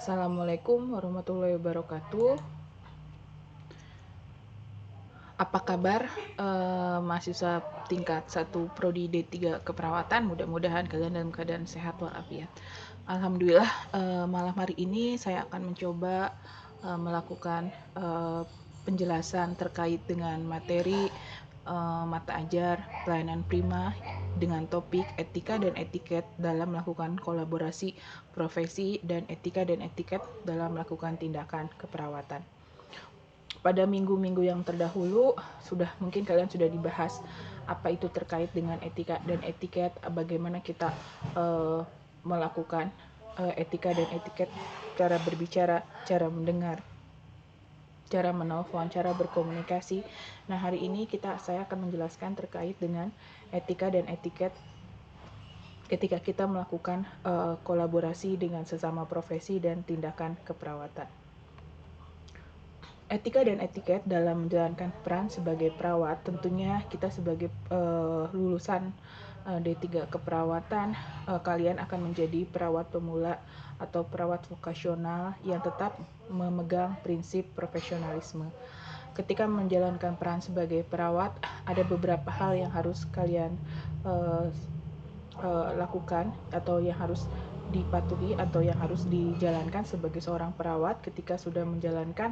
Assalamualaikum warahmatullahi wabarakatuh. Apa kabar mahasiswa tingkat 1 Prodi D3 Keperawatan? Mudah-mudahan kalian dalam keadaan sehat walafiat. Alhamdulillah, malam hari ini saya akan mencoba melakukan penjelasan terkait dengan materi mata ajar pelayanan prima dengan topik etika dan etiket dalam melakukan kolaborasi profesi dan etika dan etiket dalam melakukan tindakan keperawatan. Pada minggu-minggu yang terdahulu mungkin kalian sudah dibahas apa itu terkait dengan etika dan etiket, bagaimana kita melakukan etika dan etiket, cara berbicara, cara mendengar, cara menelpon, cara berkomunikasi. Nah, hari ini saya akan menjelaskan terkait dengan etika dan etiket ketika kita melakukan kolaborasi dengan sesama profesi dan tindakan keperawatan. Etika dan etiket dalam menjalankan peran sebagai perawat, tentunya kita sebagai lulusan D3 keperawatan, kalian akan menjadi perawat pemula atau perawat vokasional yang tetap memegang prinsip profesionalisme. Ketika menjalankan peran sebagai perawat, ada beberapa hal yang harus kalian lakukan atau yang harus dipatuhi atau yang harus dijalankan sebagai seorang perawat ketika sudah menjalankan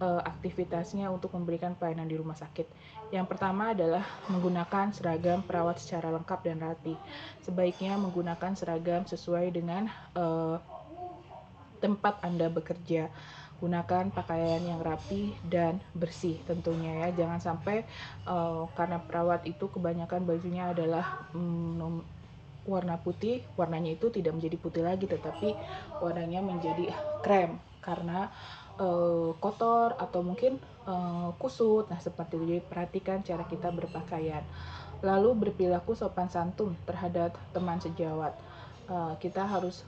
aktivitasnya untuk memberikan pelayanan di rumah sakit. Yang pertama adalah menggunakan seragam perawat secara lengkap dan rapi. Sebaiknya menggunakan seragam sesuai dengan tempat Anda bekerja. Gunakan pakaian yang rapi dan bersih tentunya ya. Jangan sampai karena perawat itu kebanyakan bajunya adalah warna putih, warnanya itu tidak menjadi putih lagi tetapi warnanya menjadi krem karena kotor atau mungkin kusut. Nah, seperti itu. Jadi perhatikan cara kita berpakaian. Lalu berperilaku sopan santun terhadap teman sejawat. Kita harus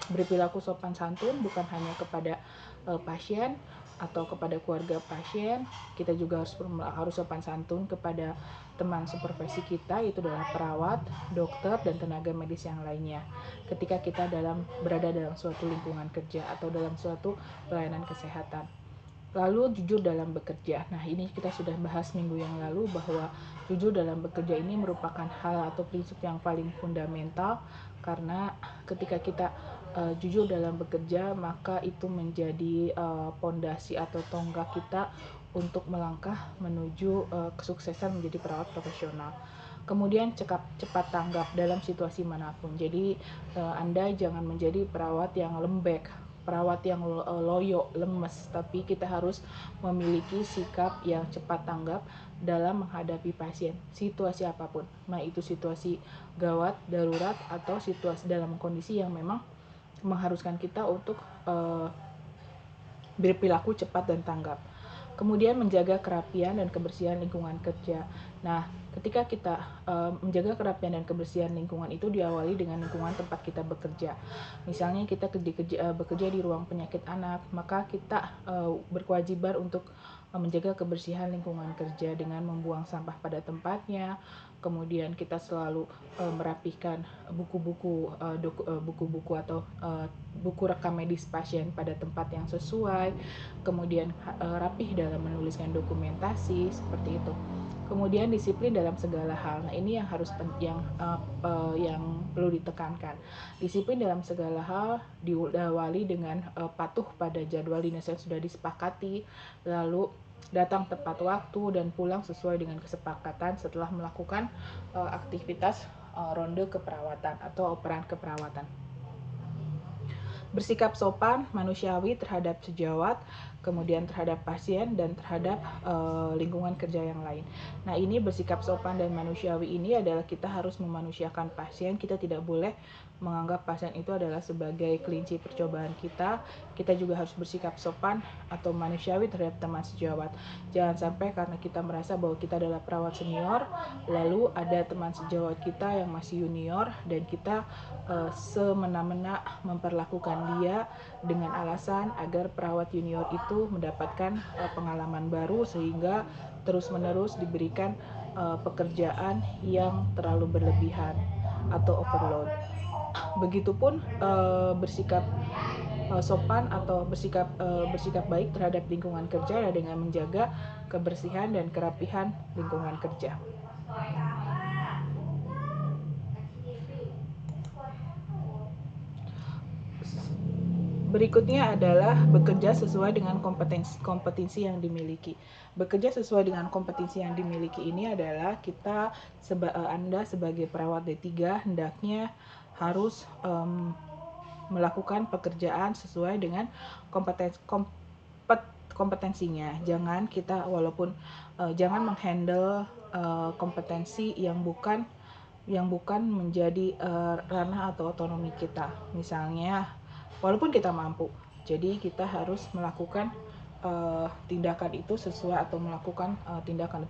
berperilaku sopan santun bukan hanya kepada pasien atau kepada keluarga pasien, kita juga harus sopan santun kepada teman seprofesi kita, itu adalah perawat, dokter, dan tenaga medis yang lainnya. Ketika kita berada dalam suatu lingkungan kerja atau dalam suatu pelayanan kesehatan. Lalu jujur dalam bekerja. Nah, ini kita sudah bahas minggu yang lalu bahwa jujur dalam bekerja ini merupakan hal atau prinsip yang paling fundamental, karena ketika kita jujur dalam bekerja, maka itu menjadi pondasi atau tonggak kita untuk melangkah menuju kesuksesan menjadi perawat profesional. Kemudian cepat tanggap dalam situasi manapun. Jadi Anda jangan menjadi perawat yang lembek, perawat yang loyo, lemes, tapi kita harus memiliki sikap yang cepat tanggap dalam menghadapi pasien, situasi apapun. Nah, itu situasi gawat, darurat, atau situasi dalam kondisi yang memang mengharuskan kita untuk berperilaku cepat dan tanggap. Kemudian menjaga kerapian dan kebersihan lingkungan kerja. Nah, ketika kita menjaga kerapian dan kebersihan lingkungan itu diawali dengan lingkungan tempat kita bekerja. Misalnya kita bekerja di ruang penyakit anak, maka kita berkewajiban untuk menjaga kebersihan lingkungan kerja dengan membuang sampah pada tempatnya. Kemudian kita selalu merapikan buku-buku atau buku rekam medis pasien pada tempat yang sesuai. Kemudian rapih dalam menuliskan dokumentasi seperti itu. Kemudian disiplin dalam segala hal. Nah, ini yang yang perlu ditekankan. Disiplin dalam segala hal diawali dengan patuh pada jadwal dinas yang sudah disepakati, lalu datang tepat waktu dan pulang sesuai dengan kesepakatan setelah melakukan aktivitas ronde keperawatan atau operan keperawatan. Bersikap sopan, manusiawi terhadap sejawat, kemudian terhadap pasien, dan terhadap lingkungan kerja yang lain. Nah, ini bersikap sopan dan manusiawi ini adalah kita harus memanusiakan pasien. Kita tidak boleh menganggap pasien itu adalah sebagai kelinci percobaan kita. Kita juga harus bersikap sopan atau manusiawi terhadap teman sejawat. Jangan sampai karena kita merasa bahwa kita adalah perawat senior, lalu ada teman sejawat kita yang masih junior dan kita semena-mena memperlakukan dia dengan alasan agar perawat junior itu mendapatkan pengalaman baru sehingga terus-menerus diberikan pekerjaan yang terlalu berlebihan atau overload. Begitupun bersikap sopan atau bersikap baik terhadap lingkungan kerja ya, dengan menjaga kebersihan dan kerapihan lingkungan kerja. Berikutnya adalah bekerja sesuai dengan kompetensi yang dimiliki. Bekerja sesuai dengan kompetensi yang dimiliki ini adalah Anda sebagai perawat D3 hendaknya harus melakukan pekerjaan sesuai dengan kompetensinya. Jangan jangan menghandle kompetensi yang bukan menjadi ranah atau otonomi kita. Misalnya, walaupun kita mampu, jadi kita harus melakukan tindakan itu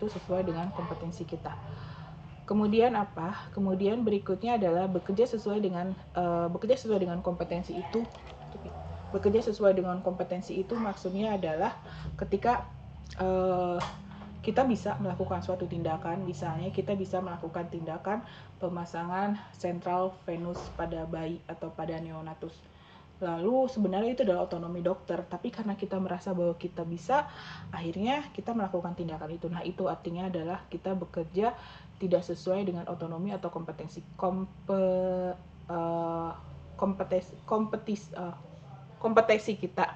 sesuai dengan kompetensi kita. Kemudian apa? Kemudian berikutnya adalah bekerja sesuai dengan kompetensi itu. Bekerja sesuai dengan kompetensi itu maksudnya adalah ketika kita bisa melakukan suatu tindakan, misalnya kita bisa melakukan tindakan pemasangan sentral venus pada bayi atau pada neonatus. Lalu sebenarnya itu adalah otonomi dokter, tapi karena kita merasa bahwa kita bisa, akhirnya kita melakukan tindakan itu. Nah, itu artinya adalah kita bekerja tidak sesuai dengan otonomi atau kompetensi kita.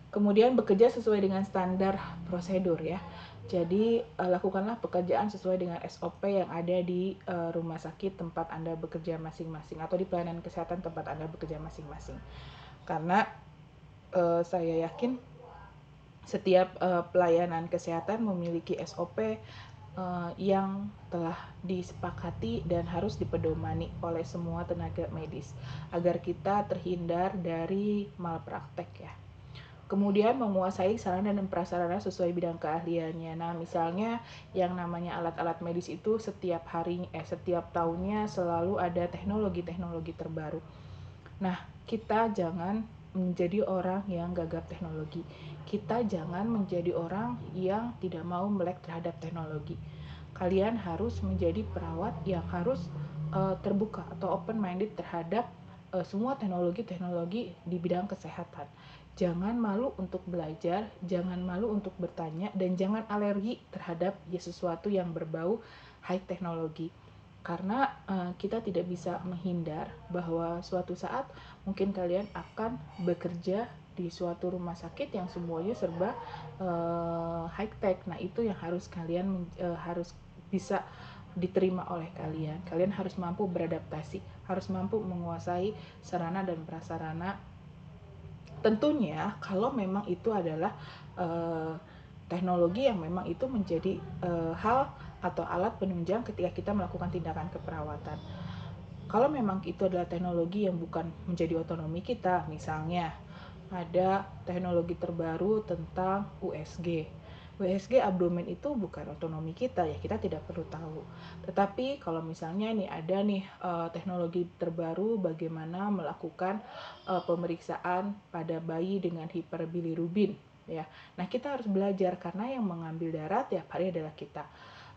Kemudian bekerja sesuai dengan standar prosedur ya. Jadi lakukanlah pekerjaan sesuai dengan SOP yang ada di rumah sakit tempat Anda bekerja masing-masing atau di pelayanan kesehatan tempat Anda bekerja masing-masing. Karena saya yakin setiap pelayanan kesehatan memiliki SOP yang telah disepakati dan harus dipedomani oleh semua tenaga medis agar kita terhindar dari malpraktek ya. Kemudian menguasai sarana dan prasarana sesuai bidang keahliannya. Nah, misalnya yang namanya alat-alat medis itu setiap tahunnya selalu ada teknologi-teknologi terbaru. Nah, kita jangan menjadi orang yang gagap teknologi. Kita jangan menjadi orang yang tidak mau melek terhadap teknologi. Kalian harus menjadi perawat yang harus terbuka atau open minded terhadap semua teknologi-teknologi di bidang kesehatan. Jangan malu untuk belajar, jangan malu untuk bertanya, dan jangan alergi terhadap sesuatu yang berbau high teknologi. Karena kita tidak bisa menghindar bahwa suatu saat mungkin kalian akan bekerja di suatu rumah sakit yang semuanya serba high tech. Nah, itu yang harus kalian harus bisa diterima oleh kalian. Kalian harus mampu beradaptasi, harus mampu menguasai sarana dan prasarana. Tentunya kalau memang itu adalah teknologi yang memang itu menjadi hal atau alat penunjang ketika kita melakukan tindakan keperawatan. Kalau memang itu adalah teknologi yang bukan menjadi otonomi kita, misalnya ada teknologi terbaru tentang USG. USG abdomen itu bukan otonomi kita ya, kita tidak perlu tahu. Tetapi kalau misalnya ada teknologi terbaru bagaimana melakukan pemeriksaan pada bayi dengan hiperbilirubin ya. Nah, kita harus belajar karena yang mengambil darah tiap hari adalah kita.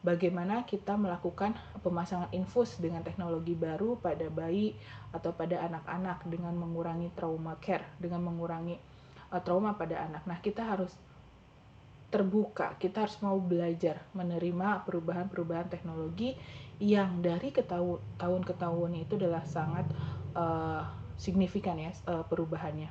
Bagaimana kita melakukan pemasangan infus dengan teknologi baru pada bayi atau pada anak-anak dengan mengurangi trauma care, dengan mengurangi trauma pada anak. Nah, kita harus terbuka, kita harus mau belajar menerima perubahan-perubahan teknologi yang dari tahun ke tahun itu adalah sangat signifikan ya perubahannya.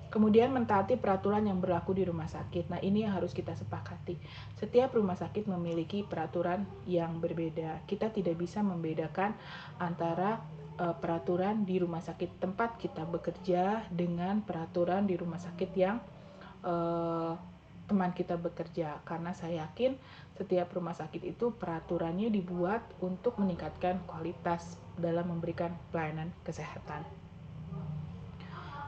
Kemudian mentaati peraturan yang berlaku di rumah sakit. Nah, ini yang harus kita sepakati. Setiap rumah sakit memiliki peraturan yang berbeda. Kita tidak bisa membedakan antara peraturan di rumah sakit tempat kita bekerja dengan peraturan di rumah sakit yang teman kita bekerja, karena saya yakin setiap rumah sakit itu peraturannya dibuat untuk meningkatkan kualitas dalam memberikan pelayanan kesehatan.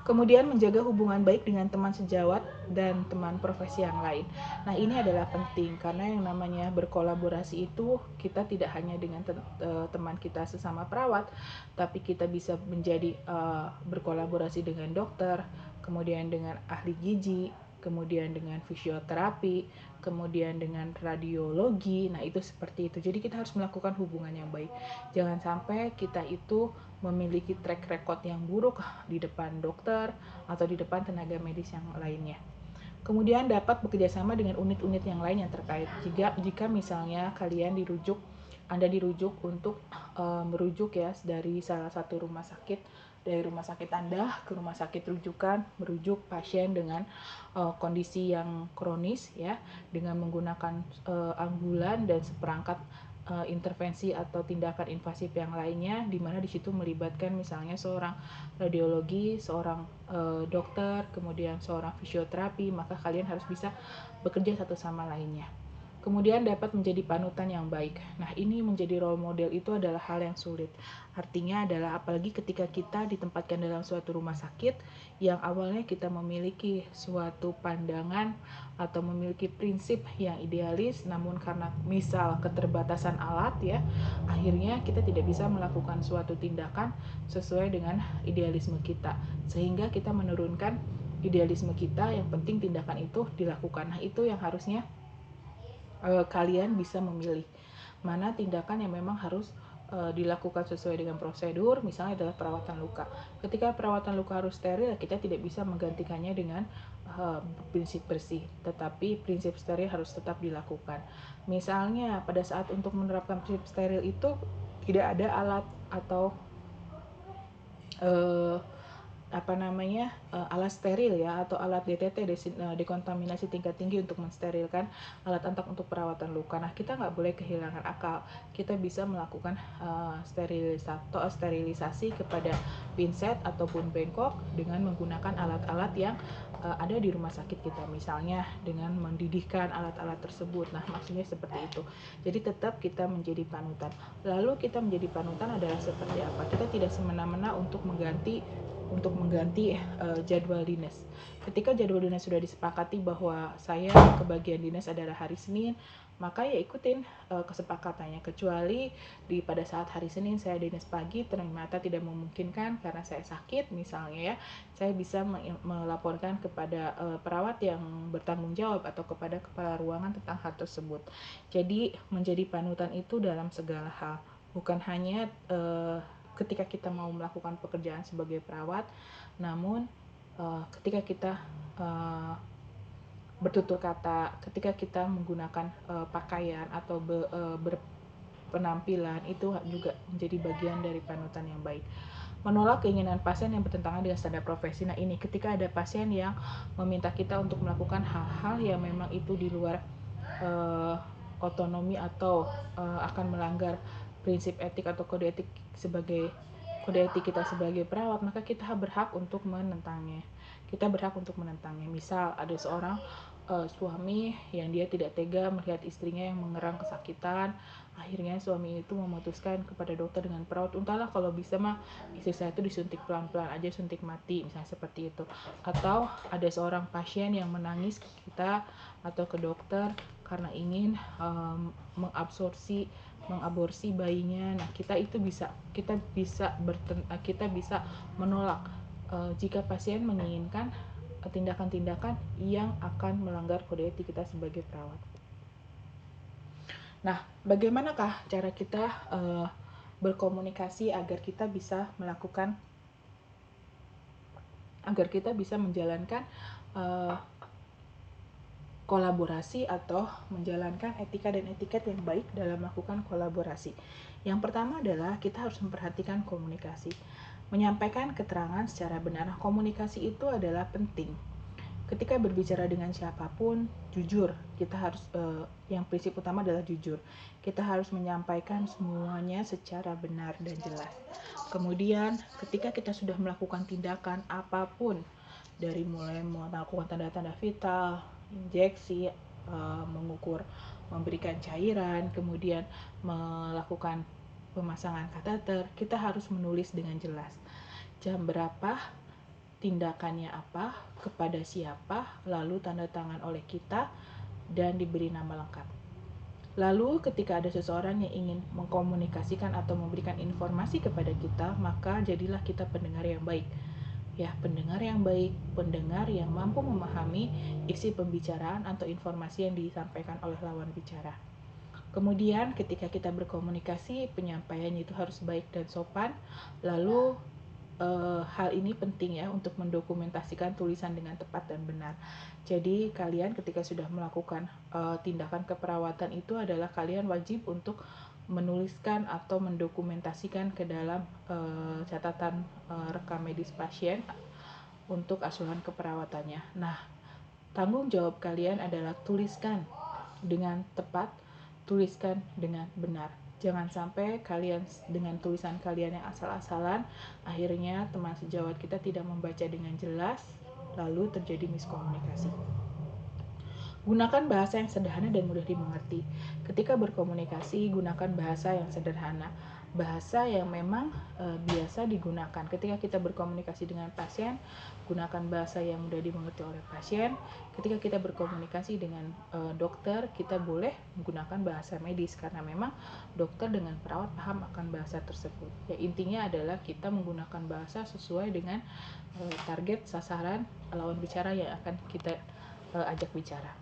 Kemudian menjaga hubungan baik dengan teman sejawat dan teman profesi yang lain. Nah, ini adalah penting karena yang namanya berkolaborasi itu kita tidak hanya dengan teman kita sesama perawat, tapi kita bisa menjadi berkolaborasi dengan dokter, kemudian dengan ahli gizi, kemudian dengan fisioterapi, kemudian dengan radiologi. Nah, itu seperti itu. Jadi kita harus melakukan hubungan yang baik. Jangan sampai kita itu memiliki track record yang buruk di depan dokter atau di depan tenaga medis yang lainnya. Kemudian dapat bekerjasama dengan unit-unit yang lain yang terkait. Jika misalnya Anda dirujuk untuk merujuk ya dari salah satu rumah sakit, dari rumah sakit Anda ke rumah sakit rujukan, merujuk pasien dengan kondisi yang kronis ya, dengan menggunakan ambulan dan seperangkat intervensi atau tindakan invasif yang lainnya, di mana di situ melibatkan misalnya seorang radiologi, seorang dokter, kemudian seorang fisioterapi, maka kalian harus bisa bekerja satu sama lainnya. Kemudian dapat menjadi panutan yang baik. Nah, ini menjadi role model itu adalah hal yang sulit. Artinya adalah apalagi ketika kita ditempatkan dalam suatu rumah sakit yang awalnya kita memiliki suatu pandangan atau memiliki prinsip yang idealis, namun karena misal keterbatasan alat ya, akhirnya kita tidak bisa melakukan suatu tindakan sesuai dengan idealisme kita. Sehingga kita menurunkan idealisme kita, yang penting tindakan itu dilakukan. Nah, itu yang harusnya kalian bisa memilih mana tindakan yang memang harus dilakukan sesuai dengan prosedur, misalnya adalah perawatan luka. Ketika perawatan luka harus steril, kita tidak bisa menggantikannya dengan prinsip bersih, tetapi prinsip steril harus tetap dilakukan. Misalnya pada saat untuk menerapkan prinsip steril itu tidak ada alat atau alat steril ya, atau alat DTT, dekontaminasi tingkat tinggi untuk mensterilkan alat antak untuk perawatan luka. Nah, kita nggak boleh kehilangan akal. Kita bisa melakukan sterilisasi kepada pinset ataupun bengkok dengan menggunakan alat-alat yang ada di rumah sakit kita, misalnya dengan mendidihkan alat-alat tersebut. Nah, maksudnya seperti itu. Jadi tetap kita menjadi panutan. Lalu kita menjadi panutan adalah seperti apa? Kita tidak semena-mena untuk mengganti jadwal dinas. Ketika jadwal dinas sudah disepakati bahwa saya kebagian dinas adalah hari Senin, maka ya ikutin kesepakatannya. Kecuali pada saat hari Senin saya dinas pagi ternyata tidak memungkinkan karena saya sakit misalnya ya, saya bisa melaporkan kepada perawat yang bertanggung jawab atau kepada kepala ruangan tentang hal tersebut. Jadi menjadi panutan itu dalam segala hal, bukan hanya ketika kita mau melakukan pekerjaan sebagai perawat, namun ketika kita bertutur kata, ketika kita menggunakan pakaian atau berpenampilan, itu juga menjadi bagian dari panutan yang baik. Menolak keinginan pasien yang bertentangan dengan standar profesi. Nah, ini ketika ada pasien yang meminta kita untuk melakukan hal-hal yang memang itu di luar otonomi atau akan melanggar prinsip etik atau kode etik kita sebagai perawat, maka kita berhak untuk menentangnya. Misal ada seorang suami yang dia tidak tega melihat istrinya yang mengerang kesakitan, akhirnya suami itu memutuskan kepada dokter dengan perawat, entahlah kalau bisa mah istri saya itu disuntik pelan-pelan aja, suntik mati, misalnya seperti itu. Atau ada seorang pasien yang menangis ke kita atau ke dokter karena ingin mengaborsi bayinya. Nah, kita bisa menolak jika pasien menginginkan tindakan-tindakan yang akan melanggar kode etik kita sebagai perawat. Nah, bagaimanakah cara kita berkomunikasi agar kita bisa menjalankan kolaborasi atau menjalankan etika dan etiket yang baik dalam melakukan kolaborasi? Yang pertama adalah kita harus memperhatikan komunikasi. Menyampaikan keterangan secara benar. Komunikasi itu adalah penting. Ketika berbicara dengan siapapun, jujur. Kita harus yang prinsip utama adalah jujur. Kita harus menyampaikan semuanya secara benar dan jelas. Kemudian, ketika kita sudah melakukan tindakan apapun, dari mulai melakukan tanda-tanda vital, injeksi, memberikan cairan, kemudian melakukan pemasangan kateter, kita harus menulis dengan jelas. Jam berapa, tindakannya apa, kepada siapa, lalu tanda tangan oleh kita, dan diberi nama lengkap. Lalu ketika ada seseorang yang ingin mengkomunikasikan atau memberikan informasi kepada kita, maka jadilah kita pendengar yang baik. Ya, pendengar yang baik, pendengar yang mampu memahami isi pembicaraan atau informasi yang disampaikan oleh lawan bicara. Kemudian ketika kita berkomunikasi, penyampaiannya itu harus baik dan sopan. Lalu hal ini penting ya untuk mendokumentasikan tulisan dengan tepat dan benar. Jadi kalian ketika sudah melakukan tindakan keperawatan itu adalah kalian wajib untuk menuliskan atau mendokumentasikan ke dalam catatan rekam medis pasien untuk asuhan keperawatannya. Nah, tanggung jawab kalian adalah tuliskan dengan tepat, tuliskan dengan benar. Jangan sampai kalian dengan tulisan kalian yang asal-asalan, akhirnya teman sejawat kita tidak membaca dengan jelas, lalu terjadi miskomunikasi. Gunakan bahasa yang sederhana dan mudah dimengerti. Ketika berkomunikasi, gunakan bahasa yang sederhana, bahasa yang memang biasa digunakan. Ketika kita berkomunikasi dengan pasien, gunakan bahasa yang mudah dimengerti oleh pasien. Ketika kita berkomunikasi dengan dokter, kita boleh menggunakan bahasa medis karena memang dokter dengan perawat paham akan bahasa tersebut. Ya, intinya adalah kita menggunakan bahasa sesuai dengan target sasaran lawan bicara yang akan kita ajak bicara.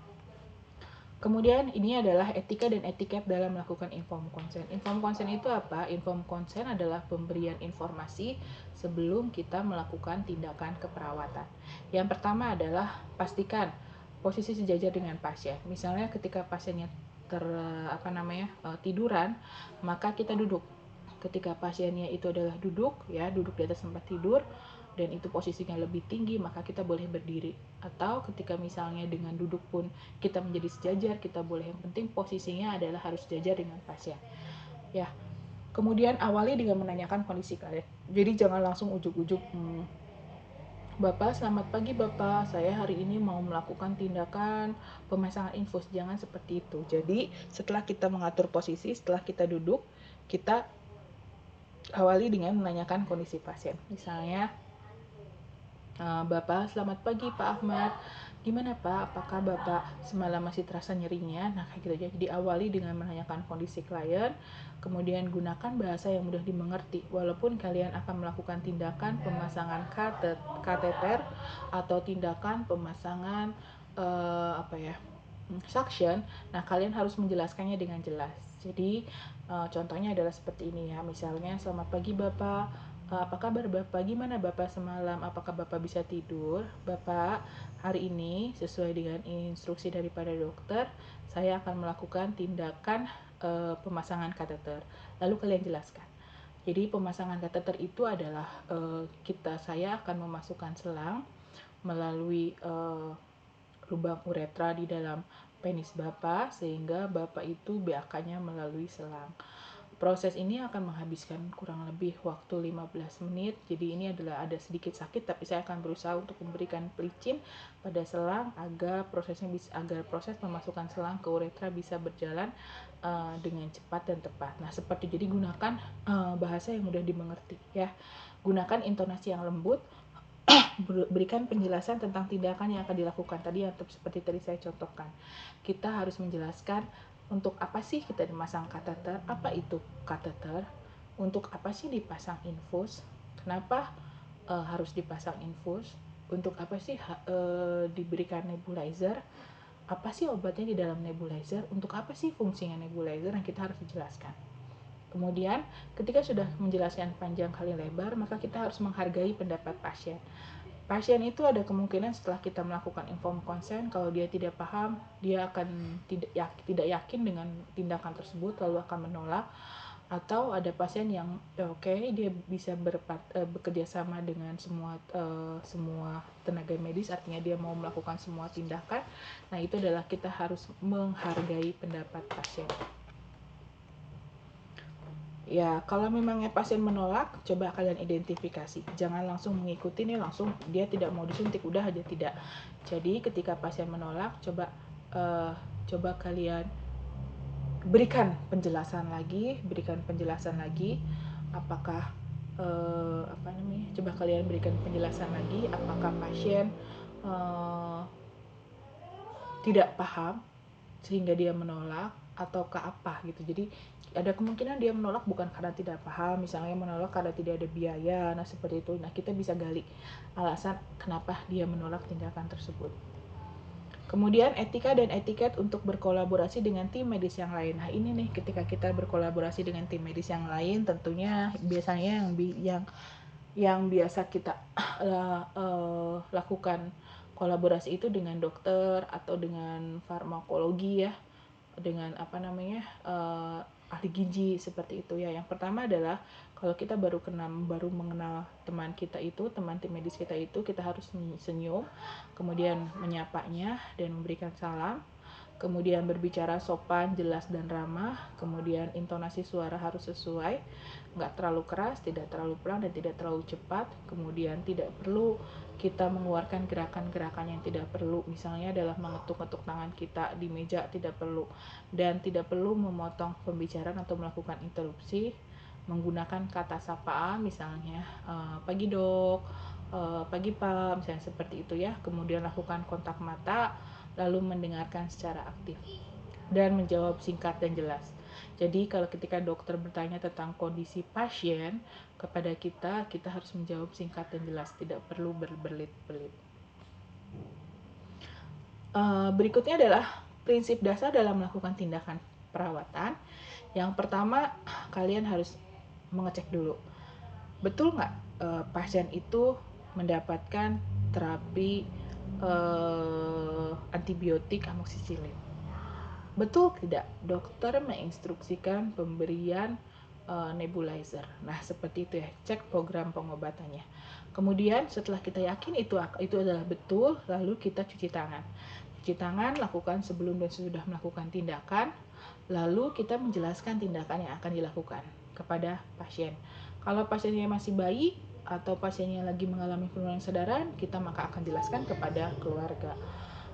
Kemudian ini adalah etika dan etiket dalam melakukan informed consent. Informed consent itu apa? Informed consent adalah pemberian informasi sebelum kita melakukan tindakan keperawatan. Yang pertama adalah pastikan posisi sejajar dengan pasien. Misalnya ketika pasiennya tiduran, maka kita duduk. Ketika pasiennya itu adalah duduk di atas tempat tidur dan itu posisinya lebih tinggi, maka kita boleh berdiri. Atau ketika misalnya dengan duduk pun kita menjadi sejajar, kita boleh, yang penting posisinya adalah harus sejajar dengan pasien. Ya. Kemudian awali dengan menanyakan kondisi kalian. Jadi jangan langsung ujuk-ujuk, Bapak, selamat pagi Bapak, saya hari ini mau melakukan tindakan pemasangan infus. Jangan seperti itu. Jadi setelah kita mengatur posisi, setelah kita duduk, kita awali dengan menanyakan kondisi pasien. Misalnya, Bapak, selamat pagi Pak Ahmad. Gimana Pak? Apakah Bapak semalam masih terasa nyerinya? Nah, kayak gitu aja. Jadi awali dengan menanyakan kondisi klien, kemudian gunakan bahasa yang mudah dimengerti. Walaupun kalian akan melakukan tindakan pemasangan kateter atau tindakan pemasangan suction, nah kalian harus menjelaskannya dengan jelas. Jadi contohnya adalah seperti ini ya. Misalnya, selamat pagi Bapak. Apa kabar Bapak? Gimana Bapak semalam? Apakah Bapak bisa tidur? Bapak, hari ini sesuai dengan instruksi daripada dokter, saya akan melakukan tindakan pemasangan kateter. Lalu kalian jelaskan. Jadi pemasangan kateter itu adalah saya akan memasukkan selang melalui lubang uretra di dalam penis Bapak sehingga Bapak itu BAK-nya melalui selang. Proses ini akan menghabiskan kurang lebih waktu 15 menit. Jadi ini adalah ada sedikit sakit, tapi saya akan berusaha untuk memberikan pelicin pada selang agar proses pemasukan selang ke uretra bisa berjalan dengan cepat dan tepat. Nah, seperti jadi gunakan bahasa yang mudah dimengerti ya. Gunakan intonasi yang lembut. Berikan penjelasan tentang tindakan yang akan dilakukan tadi, yang seperti tadi saya contohkan. Kita harus menjelaskan untuk apa sih kita dimasang kateter, apa itu kateter, untuk apa sih dipasang infus, kenapa harus dipasang infus, untuk apa sih diberikan nebulizer, apa sih obatnya di dalam nebulizer, untuk apa sih fungsinya nebulizer, yang kita harus dijelaskan. Kemudian ketika sudah menjelaskan panjang kali lebar, maka kita harus menghargai pendapat pasien. Pasien itu ada kemungkinan setelah kita melakukan informed consent, kalau dia tidak paham, dia akan tidak yakin dengan tindakan tersebut, lalu akan menolak. Atau ada pasien yang dia bisa bekerja sama dengan semua tenaga medis, artinya dia mau melakukan semua tindakan. Nah, itu adalah kita harus menghargai pendapat pasien. Ya, kalau memangnya pasien menolak, coba kalian identifikasi. Jangan langsung mengikuti nih, langsung dia tidak mau disuntik, udah aja, tidak. Jadi ketika pasien menolak, coba kalian berikan penjelasan lagi. Apakah coba kalian berikan penjelasan lagi. Apakah pasien tidak paham sehingga dia menolak, atau ke apa gitu. Jadi ada kemungkinan dia menolak bukan karena tidak paham, misalnya menolak karena tidak ada biaya, nah seperti itu. Nah kita bisa gali alasan kenapa dia menolak tindakan tersebut. Kemudian etika dan etiket untuk berkolaborasi dengan tim medis yang lain. Nah ini nih, ketika kita berkolaborasi dengan tim medis yang lain, tentunya biasanya yang biasa kita lakukan kolaborasi itu dengan dokter atau dengan farmakologi ya, dengan ahli gizi seperti itu ya. Yang pertama adalah kalau kita baru mengenal teman kita itu, teman tim medis kita itu, kita harus senyum, kemudian menyapanya dan memberikan salam, kemudian berbicara sopan, jelas dan ramah, kemudian intonasi suara harus sesuai, nggak terlalu keras, tidak terlalu pelan dan tidak terlalu cepat, kemudian tidak perlu kita mengeluarkan gerakan-gerakan yang tidak perlu, misalnya adalah mengetuk-ketuk tangan kita di meja, tidak perlu, dan tidak perlu memotong pembicaraan atau melakukan interupsi, menggunakan kata sapaan misalnya pagi dok, pagi pak, misalnya seperti itu ya. Kemudian lakukan kontak mata, lalu mendengarkan secara aktif dan menjawab singkat dan jelas. Jadi kalau ketika dokter bertanya tentang kondisi pasien kepada kita harus menjawab singkat dan jelas, tidak perlu berbelit-belit. Berikutnya adalah prinsip dasar dalam melakukan tindakan perawatan. Yang pertama, kalian harus mengecek dulu, betul nggak pasien itu mendapatkan terapi antibiotik amoksisilin. Betul tidak dokter menginstruksikan pemberian nebulizer. Nah seperti itu ya, cek program pengobatannya. Kemudian setelah kita yakin itu adalah betul, lalu kita cuci tangan. Cuci tangan lakukan sebelum dan sesudah melakukan tindakan, lalu kita menjelaskan tindakan yang akan dilakukan kepada pasien. Kalau pasiennya masih bayi atau pasiennya lagi mengalami penurunan kesadaran, kita maka akan jelaskan kepada keluarga.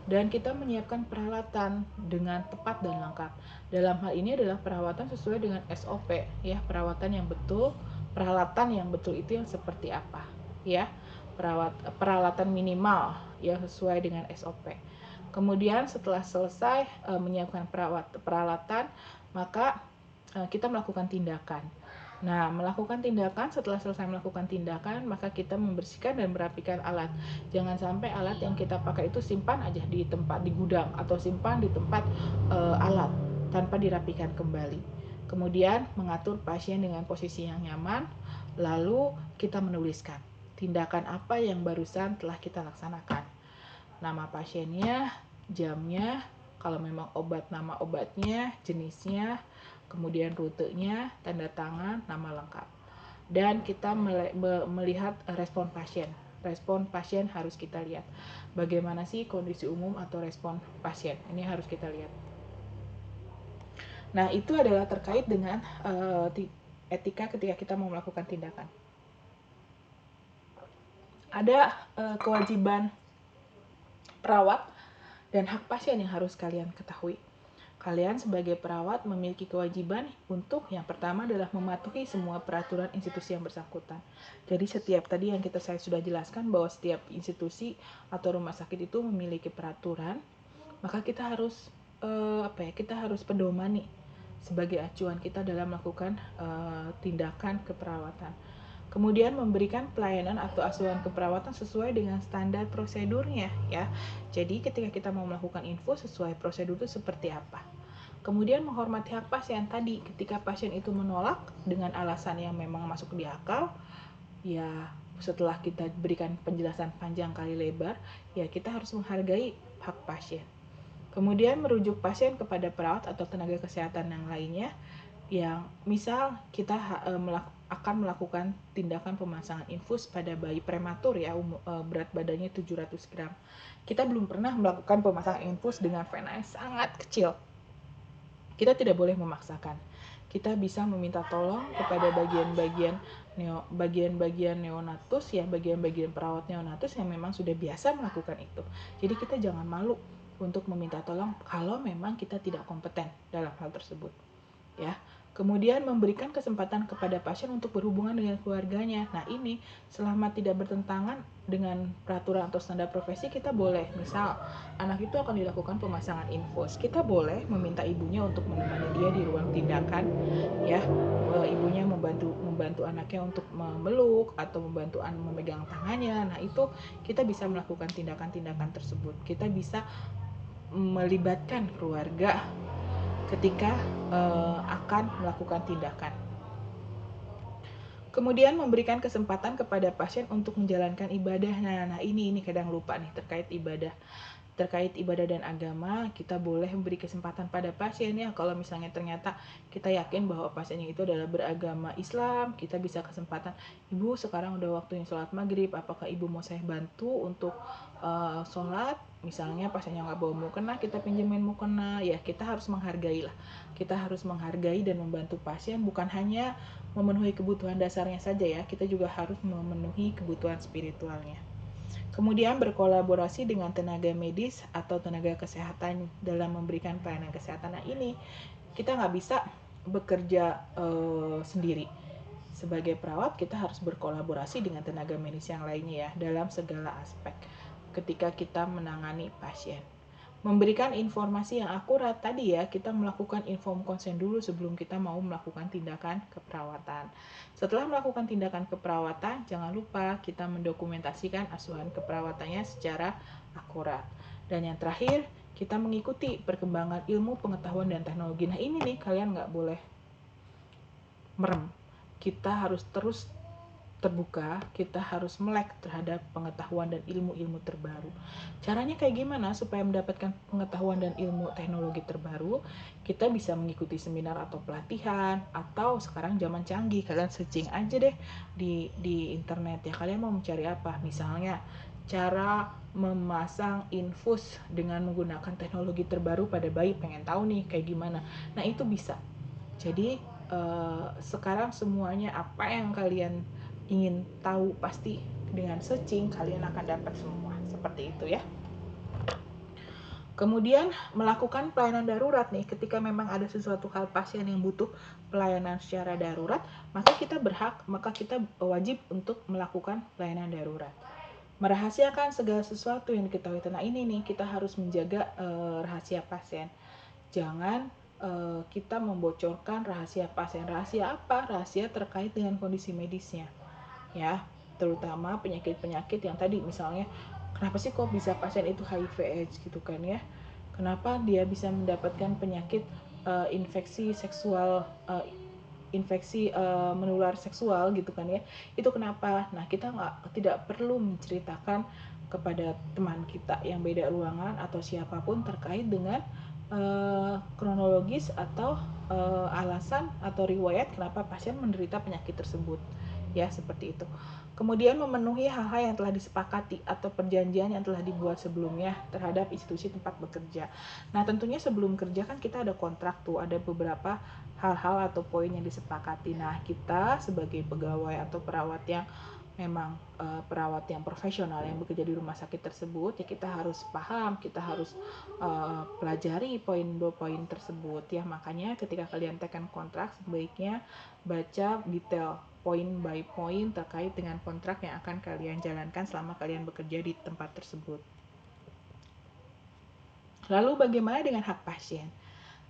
Dan kita menyiapkan peralatan dengan tepat dan lengkap. Dalam hal ini adalah perawatan sesuai dengan SOP ya, peralatan yang betul itu yang seperti apa ya, peralatan minimal yang sesuai dengan SOP. Kemudian setelah selesai menyiapkan peralatan, maka kita melakukan tindakan. Nah, setelah selesai melakukan tindakan, maka kita membersihkan dan merapikan alat. Jangan sampai alat yang kita pakai itu simpan aja di gudang atau simpan di tempat alat tanpa dirapikan kembali. Kemudian mengatur pasien dengan posisi yang nyaman, lalu kita menuliskan tindakan apa yang barusan telah kita laksanakan. Nama pasiennya, jamnya, kalau memang obat, nama obatnya, jenisnya, kemudian rutenya, tanda tangan, nama lengkap. Dan kita melihat respon pasien. Respon pasien harus kita lihat. Bagaimana sih kondisi umum atau respon pasien? Ini harus kita lihat. Nah, itu adalah terkait dengan etika ketika kita mau melakukan tindakan. Ada kewajiban perawat dan hak pasien yang harus kalian ketahui. Kalian sebagai perawat memiliki kewajiban untuk yang pertama adalah mematuhi semua peraturan institusi yang bersangkutan. Jadi setiap tadi yang saya sudah jelaskan bahwa setiap institusi atau rumah sakit itu memiliki peraturan, maka kita harus kita harus pedomani sebagai acuan kita dalam melakukan tindakan keperawatan. Kemudian memberikan pelayanan atau asuhan keperawatan sesuai dengan standar prosedurnya ya. Jadi ketika kita mau melakukan info sesuai prosedur itu seperti apa. Kemudian menghormati hak pasien tadi, ketika pasien itu menolak dengan alasan yang memang masuk di akal, ya setelah kita berikan penjelasan panjang kali lebar, ya kita harus menghargai hak pasien. Kemudian merujuk pasien kepada perawat atau tenaga kesehatan yang lainnya, yang misal kita akan melakukan tindakan pemasangan infus pada bayi prematur ya, berat badannya 700 gram. Kita belum pernah melakukan pemasangan infus dengan vena yang sangat kecil. Kita tidak boleh memaksakan. Kita bisa meminta tolong kepada bagian-bagian neonatus ya, bagian-bagian perawat neonatus yang memang sudah biasa melakukan itu. Jadi kita jangan malu untuk meminta tolong kalau memang kita tidak kompeten dalam hal tersebut. Ya. Kemudian memberikan kesempatan kepada pasien untuk berhubungan dengan keluarganya. Nah ini selama tidak bertentangan dengan peraturan atau standar profesi, kita boleh, misal anak itu akan dilakukan pemasangan infus, kita boleh meminta ibunya untuk menemani dia di ruang tindakan, ya. Ibunya membantu anaknya untuk memeluk atau membantu memegang tangannya. Nah itu kita bisa melakukan tindakan-tindakan tersebut. Kita bisa melibatkan keluarga ketika akan melakukan tindakan. Kemudian memberikan kesempatan kepada pasien untuk menjalankan ibadah. Nah ini kadang lupa nih terkait ibadah. Terkait ibadah dan agama, kita boleh memberi kesempatan pada pasien, ya. Kalau misalnya ternyata kita yakin bahwa pasiennya itu adalah beragama Islam, kita bisa kesempatan, Ibu sekarang udah waktunya sholat maghrib, apakah Ibu mau saya bantu untuk sholat? Misalnya pasiennya nggak bawa mukena, kita pinjemin mukena, ya kita harus menghargai lah. Kita harus menghargai dan membantu pasien, bukan hanya memenuhi kebutuhan dasarnya saja, ya. Kita juga harus memenuhi kebutuhan spiritualnya. Kemudian berkolaborasi dengan tenaga medis atau tenaga kesehatan dalam memberikan pelayanan kesehatan. Nah ini kita nggak bisa bekerja sendiri. Sebagai perawat kita harus berkolaborasi dengan tenaga medis yang lainnya, ya, dalam segala aspek ketika kita menangani pasien. Memberikan informasi yang akurat tadi, ya, kita melakukan inform konsen dulu sebelum kita mau melakukan tindakan keperawatan. Setelah melakukan tindakan keperawatan, jangan lupa kita mendokumentasikan asuhan keperawatannya secara akurat. Dan yang terakhir, kita mengikuti perkembangan ilmu, pengetahuan, dan teknologi. Nah ini nih, kalian nggak boleh merem. Kita harus terus terbuka, kita harus melek terhadap pengetahuan dan ilmu-ilmu terbaru. Caranya kayak gimana supaya mendapatkan pengetahuan dan ilmu teknologi terbaru? Kita bisa mengikuti seminar atau pelatihan, atau sekarang zaman canggih, kalian searching aja deh di internet, ya. Kalian mau mencari apa? Misalnya cara memasang infus dengan menggunakan teknologi terbaru pada bayi, pengen tahu nih kayak gimana. Nah itu bisa. Jadi sekarang semuanya apa yang kalian ingin tahu, pasti dengan searching kalian akan dapat semua, seperti itu, ya. Kemudian melakukan pelayanan darurat nih, ketika memang ada sesuatu hal pasien yang butuh pelayanan secara darurat, maka kita wajib untuk melakukan pelayanan darurat. Merahasiakan segala sesuatu yang diketahui. Nah ini nih, kita harus menjaga rahasia pasien. Jangan kita membocorkan rahasia pasien. Rahasia apa? Rahasia terkait dengan kondisi medisnya, ya, terutama penyakit-penyakit yang tadi, misalnya kenapa sih kok bisa pasien itu HIV/AIDS gitu kan, ya, kenapa dia bisa mendapatkan penyakit infeksi seksual, menular seksual gitu kan, ya, itu kenapa. Nah kita tidak perlu menceritakan kepada teman kita yang beda ruangan atau siapapun terkait dengan kronologis atau alasan atau riwayat kenapa pasien menderita penyakit tersebut, ya, seperti itu. Kemudian memenuhi hal-hal yang telah disepakati atau perjanjian yang telah dibuat sebelumnya terhadap institusi tempat bekerja. Nah tentunya sebelum kerja kan kita ada kontrak tuh, ada beberapa hal-hal atau poin yang disepakati. Nah kita sebagai pegawai atau perawat yang memang perawat yang profesional yang bekerja di rumah sakit tersebut, ya kita harus paham, kita harus pelajari poin tersebut, ya. Makanya ketika kalian tekan kontrak, sebaiknya baca detail poin by poin terkait dengan kontrak yang akan kalian jalankan selama kalian bekerja di tempat tersebut. Lalu bagaimana dengan hak pasien?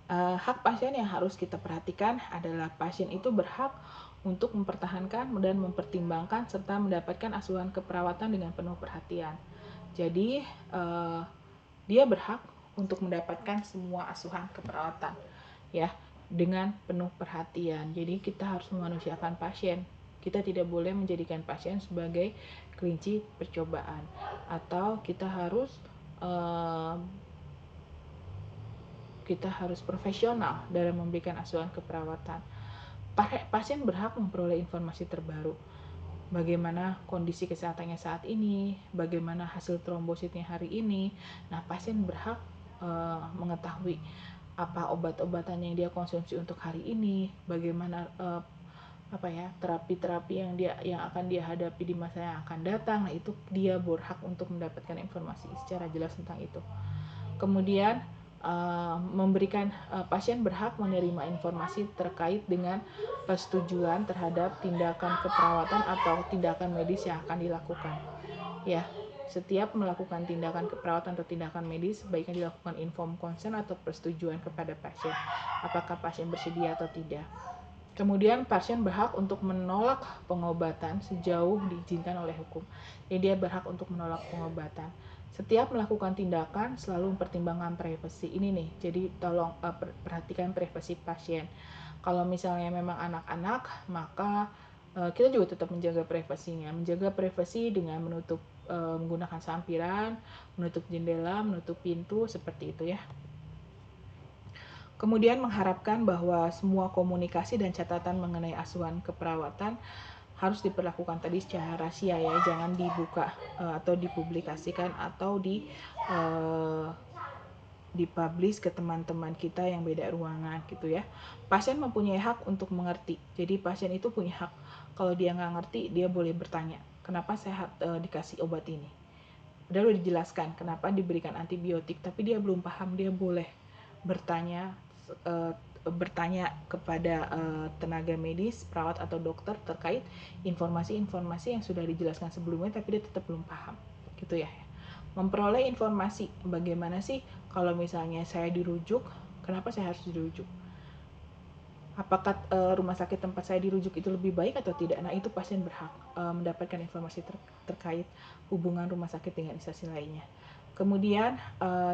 Hak pasien yang harus kita perhatikan adalah pasien itu berhak untuk mempertahankan dan mempertimbangkan serta mendapatkan asuhan keperawatan dengan penuh perhatian. Jadi dia berhak untuk mendapatkan semua asuhan keperawatan, ya, dengan penuh perhatian. Jadi kita harus memanusiakan pasien. Kita tidak boleh menjadikan pasien sebagai kelinci percobaan, atau kita harus profesional dalam memberikan asuhan keperawatan. Pasien berhak memperoleh informasi terbaru. Bagaimana kondisi kesehatannya saat ini, bagaimana hasil trombositnya hari ini. Nah, pasien berhak mengetahui apa obat-obatan yang dia konsumsi untuk hari ini, bagaimana terapi-terapi yang akan dia hadapi di masa yang akan datang. Nah, itu dia berhak untuk mendapatkan informasi secara jelas tentang itu. Kemudian pasien berhak menerima informasi terkait dengan persetujuan terhadap tindakan keperawatan atau tindakan medis yang akan dilakukan. Ya, setiap melakukan tindakan keperawatan atau tindakan medis sebaiknya dilakukan informed consent atau persetujuan kepada pasien. Apakah pasien bersedia atau tidak. Kemudian pasien berhak untuk menolak pengobatan sejauh diizinkan oleh hukum. Jadi dia berhak untuk menolak pengobatan. Setiap melakukan tindakan selalu mempertimbangkan privasi. Ini nih, jadi tolong perhatikan privasi pasien. Kalau misalnya memang anak-anak, maka kita juga tetap menjaga privasinya. Menjaga privasi dengan menggunakan sampiran, menutup jendela, menutup pintu, seperti itu ya. Kemudian mengharapkan bahwa semua komunikasi dan catatan mengenai asuhan keperawatan harus diperlakukan tadi secara rahasia ya, jangan dibuka atau dipublikasikan atau dipublish ke teman-teman kita yang beda ruangan gitu ya. Pasien mempunyai hak untuk mengerti. Jadi pasien itu punya hak. Kalau dia nggak ngerti, dia boleh bertanya, kenapa saya dikasih obat ini? Udah dijelaskan kenapa diberikan antibiotik, tapi dia belum paham, dia boleh bertanya kepada tenaga medis, perawat atau dokter terkait informasi-informasi yang sudah dijelaskan sebelumnya, tapi dia tetap belum paham, gitu ya. Memperoleh informasi, bagaimana sih kalau misalnya saya dirujuk, kenapa saya harus dirujuk? Apakah rumah sakit tempat saya dirujuk itu lebih baik atau tidak? Nah, itu pasien berhak mendapatkan informasi terkait hubungan rumah sakit dengan instansi lainnya. Kemudian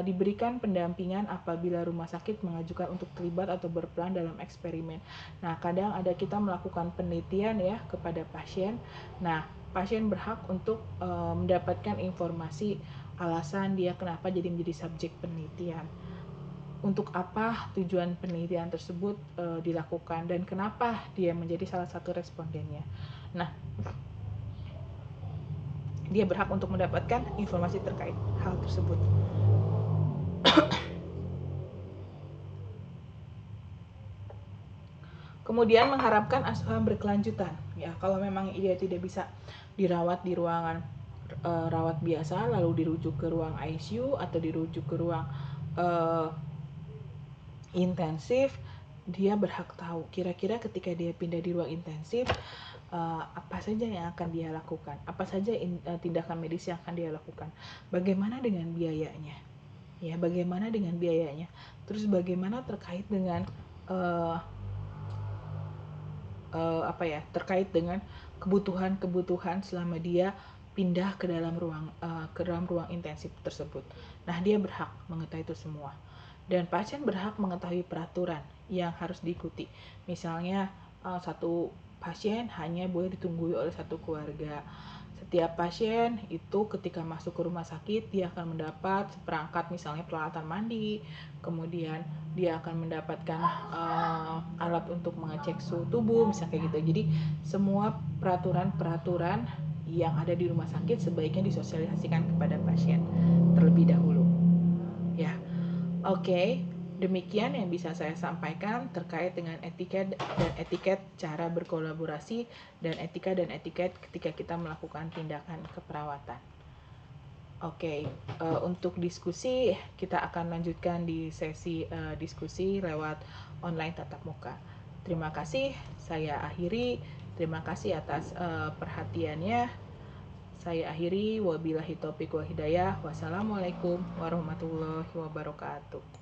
diberikan pendampingan apabila rumah sakit mengajukan untuk terlibat atau berperan dalam eksperimen. Nah, kadang ada kita melakukan penelitian ya kepada pasien. Nah, pasien berhak untuk mendapatkan informasi alasan dia kenapa jadi menjadi subjek penelitian. Untuk apa tujuan penelitian tersebut dilakukan dan kenapa dia menjadi salah satu respondennya. Nah, dia berhak untuk mendapatkan informasi terkait hal tersebut. Kemudian mengharapkan asuhan berkelanjutan. Ya, kalau memang dia tidak bisa dirawat di ruangan rawat biasa, lalu dirujuk ke ruang ICU atau dirujuk ke ruang intensif, dia berhak tahu kira-kira ketika dia pindah di ruang intensif apa saja yang akan dia lakukan, apa saja tindakan medis yang akan dia lakukan, bagaimana dengan biayanya, ya bagaimana dengan biayanya, terus bagaimana terkait dengan terkait dengan kebutuhan selama dia pindah ke dalam ruang intensif tersebut. Nah, dia berhak mengetahui itu semua. Dan pasien berhak mengetahui peraturan yang harus diikuti. Misalnya satu pasien hanya boleh ditunggui oleh satu keluarga. Setiap pasien itu ketika masuk ke rumah sakit, dia akan mendapat seperangkat misalnya peralatan mandi, kemudian dia akan mendapatkan alat untuk mengecek suhu tubuh, misalnya kayak gitu. Jadi semua peraturan-peraturan yang ada di rumah sakit sebaiknya disosialisasikan kepada pasien terlebih dahulu. Ya, oke. Demikian yang bisa saya sampaikan terkait dengan etiket cara berkolaborasi dan etiket ketika kita melakukan tindakan keperawatan. Oke, untuk diskusi kita akan lanjutkan di sesi diskusi lewat online tatap muka. Terima kasih, saya akhiri. Terima kasih atas perhatiannya. Saya akhiri, wabillahi taufiq wal hidayah. Wassalamualaikum warahmatullahi wabarakatuh.